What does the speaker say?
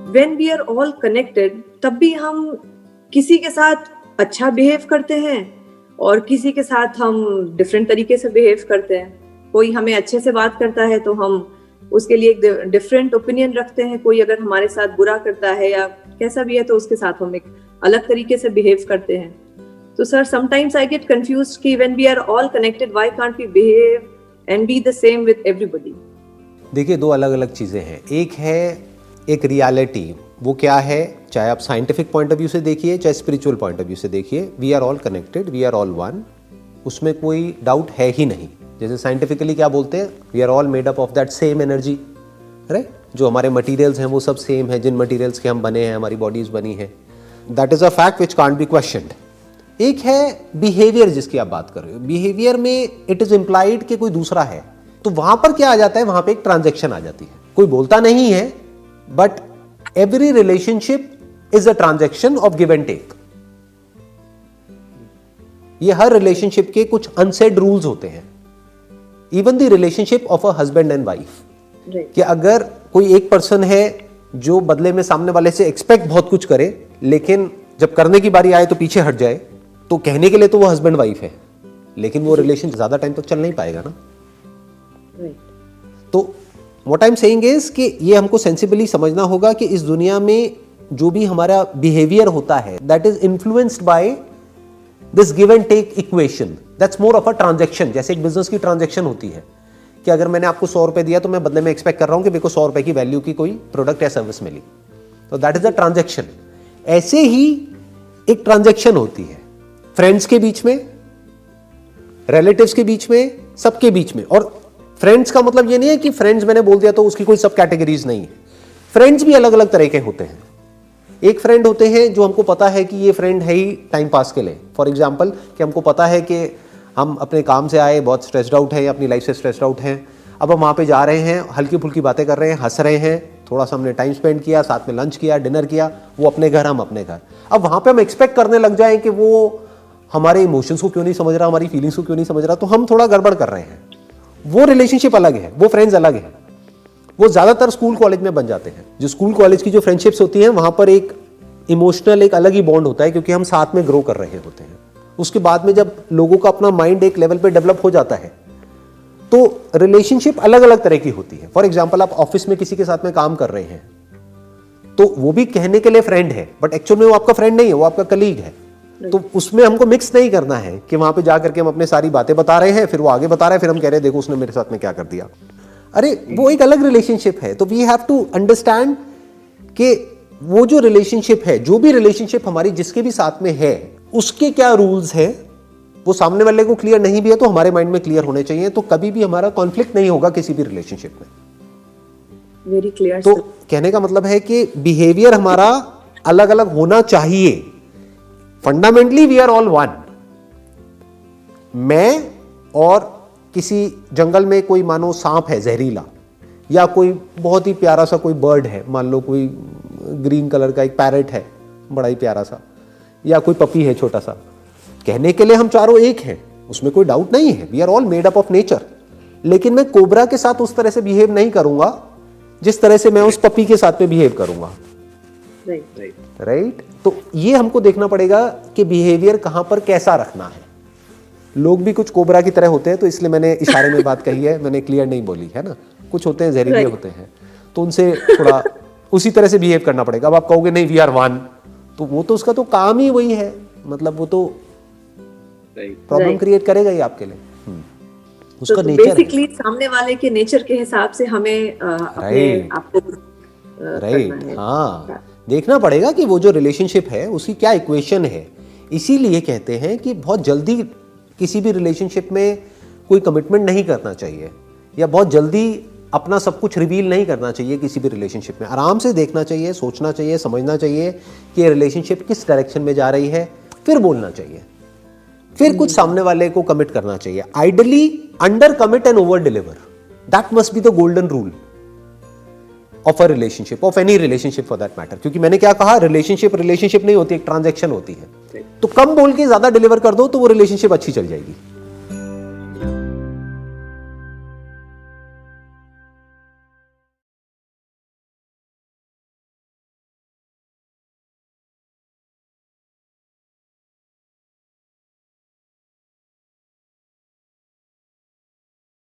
When we are all connected, तब भी हम किसी के साथ अच्छा बिहेव करते हैं और किसी के साथ हम डिफरेंट तरीके से बिहेव करते हैं। कोई हमें अच्छे से बात करता है तो हम उसके लिए एक डिफरेंट ओपिनियन रखते हैं, कोई अगर हमारे साथ बुरा करता है या कैसा भी है तो उसके साथ हम एक अलग तरीके से बिहेव करते हैं। तो sir, sometimes I get confused कि when we are all connected why can't we behave and be the same with everybody. देखिए, दो अलग अलग चीज़ें हैं। एक है एक रियलिटी, वो क्या है, चाहे आप साइंटिफिक पॉइंट ऑफ व्यू से देखिए चाहे स्पिरिचुअल पॉइंट ऑफ व्यू से देखिए, we are all connected, we are all one, उसमें कोई डाउट है ही नहीं। जैसे साइंटिफिकली क्या बोलते हैं, we are all made up of that same energy, right. जो हमारे मटेरियल्स हैं वो सब सेम है, जिन मटेरियल्स के हम बने हैं, हमारी बॉडीज बनी है, that is a fact which can't be questioned. एक है बिहेवियर जिसकी आप बात कर रहे हो। बिहेवियर में इट इज इम्प्लाइड कि कोई दूसरा है, तो वहां पर क्या आ जाता है, वहां पे एक ट्रांजैक्शन आ जाती है। कोई बोलता नहीं है, but every relationship is a transaction of give and take. ये हर रिलेशनशिप के कुछ अनसेड रूल्स होते हैं। Even the relationship of a husband and wife, कि अगर कोई एक पर्सन है जो बदले में सामने वाले से एक्सपेक्ट बहुत कुछ करे, लेकिन जब करने की बारी आए तो पीछे हट जाए, तो कहने के लिए तो वो हस्बैंड वाइफ है, लेकिन वो रिलेशन ज्यादा टाइम तक चल नहीं पाएगा ना। तो what I am saying is कि ये हमको सेंसिबली समझना होगा कि इस दुनिया में जो भी हमारा बिहेवियर होता है, that is influenced by this give and take equation, that's more of a transaction. जैसे एक बिजनेस की ट्रांजैक्शन होती है कि अगर मैंने आपको 100 रुपए दिया तो मैं बदले में एक्सपेक्ट कर रहा हूं कि मेरे को 100 रुपए की वैल्यू की कोई प्रोडक्ट या सर्विस मिली, तो दैट इज अ ट्रांजैक्शन। ऐसे ही एक ट्रांजैक्शन होती है फ्रेंड्स के बीच में, रिलेटिव्स के बीच में, सबके बीच में। और फ्रेंड्स का मतलब ये नहीं है कि फ्रेंड्स मैंने बोल दिया तो उसकी कोई सब कैटेगरीज नहीं है। फ्रेंड्स भी अलग अलग तरह के होते हैं। एक फ्रेंड होते हैं जो हमको पता है कि ये फ्रेंड है ही टाइम पास के लिए। फॉर एग्जाम्पल, कि हमको पता है कि हम अपने काम से आए, बहुत स्ट्रेस्ड आउट है, अपनी लाइफ से स्ट्रेस्ड आउट हैं, अब हम वहाँ पे जा रहे हैं, हल्की फुल्की बातें कर रहे हैं, हंस रहे हैं, थोड़ा सा हमने टाइम स्पेंड किया, साथ में लंच किया, डिनर किया, वो अपने घर, हम अपने घर। अब वहाँ पे हम एक्सपेक्ट करने लग जाएं कि वो हमारे इमोशंस को क्यों नहीं समझ रहा, हमारी फीलिंग्स को क्यों नहीं समझ रहा, तो हम थोड़ा गड़बड़ कर रहे हैं। वो रिलेशनशिप अलग है, वो फ्रेंड्स अलग है। वो ज्यादातर स्कूल कॉलेज में बन जाते हैं। जो स्कूल कॉलेज की जो फ्रेंडशिप्स होती हैं, वहां पर एक इमोशनल एक अलग ही बॉन्ड होता है, क्योंकि हम साथ में ग्रो कर रहे होते हैं। उसके बाद में जब लोगों का अपना माइंड एक लेवल पे डेवलप हो जाता है, तो रिलेशनशिप अलग अलग तरह की होती है। फॉर एग्जाम्पल, आप ऑफिस में किसी के साथ में काम कर रहे हैं, तो वो भी कहने के लिए फ्रेंड है, बट एक्चुअल में वो आपका फ्रेंड नहीं है, वो आपका कलीग है। तो उसमें हमको मिक्स नहीं करना है कि वहां पे जाकर के हम अपने सारी बातें बता रहे हैं, फिर वो आगे बता रहे हैं, फिर हम कह रहे हैं देखो उसने मेरे साथ में क्या कर दिया। अरे वो एक अलग रिलेशनशिप है। तो वी हैव टू अंडरस्टैंड कि वो जो रिलेशनशिप है, जो भी रिलेशनशिप हमारी जिसके भी साथ में है, उसके क्या रूल्स हैं, वो सामने वाले को क्लियर नहीं भी है तो हमारे माइंड में क्लियर होने चाहिए। तो कभी भी हमारा कॉन्फ्लिक्ट नहीं होगा किसी भी रिलेशनशिप में। Very clear. तो कहने का मतलब है कि बिहेवियर हमारा अलग अलग होना चाहिए। Fundamentally we are all one. मैं और किसी जंगल में कोई मानो सांप है जहरीला, या कोई बहुत ही प्यारा सा कोई बर्ड है, मान लो कोई ग्रीन कलर का एक पैरेट है बड़ा ही प्यारा सा, या कोई पपी है छोटा सा, कहने के लिए हम चारों एक हैं, उसमें कोई डाउट नहीं है। We are all made up of nature. लेकिन मैं कोबरा के साथ उस तरह से बिहेव नहीं करूंगा जिस तरह से मैं उस पपी के साथ में बिहेव करूंगा। राइट। तो ये हमको देखना पड़ेगा कि बिहेवियर कहां पर कैसा रखना है। लोग भी कुछ कोबरा की तरह होते हैं, तो इसलिए मैंने इशारे में बात कही है, मैंने क्लियर नहीं बोली है ना। कुछ होते हैं जहरीले होते हैं, तो उनसे थोड़ा उसी तरह से बिहेव करना पड़ेगा। अब आप कहोगे नहीं वी आर वन, तो वो तो उसका तो काम ही वही है, मतलब वो तो प्रॉब्लम क्रिएट करेगा ही आपके लिए। उसका नेचर बेसिकली सामने वाले के नेचर के हिसाब से हमें अपने आपको राइट। हाँ, देखना पड़ेगा कि वो जो रिलेशनशिप है उसकी क्या इक्वेशन है। इसीलिए कहते हैं कि बहुत जल्दी किसी भी रिलेशनशिप में कोई कमिटमेंट नहीं करना चाहिए, या बहुत जल्दी अपना सब कुछ रिवील नहीं करना चाहिए किसी भी रिलेशनशिप में। आराम से देखना चाहिए, सोचना चाहिए, समझना चाहिए कि रिलेशनशिप किस डायरेक्शन में जा रही है, फिर बोलना चाहिए, फिर कुछ सामने वाले को कमिट करना चाहिए। Ideally under commit and over deliver, that must be the golden rule of a relationship, of any relationship for that matter. क्योंकि मैंने क्या कहा, रिलेशनशिप नहीं होती, एक ट्रांजैक्शन होती है। तो कम बोल के ज्यादा डिलीवर कर दो तो वो रिलेशनशिप अच्छी चल जाएगी।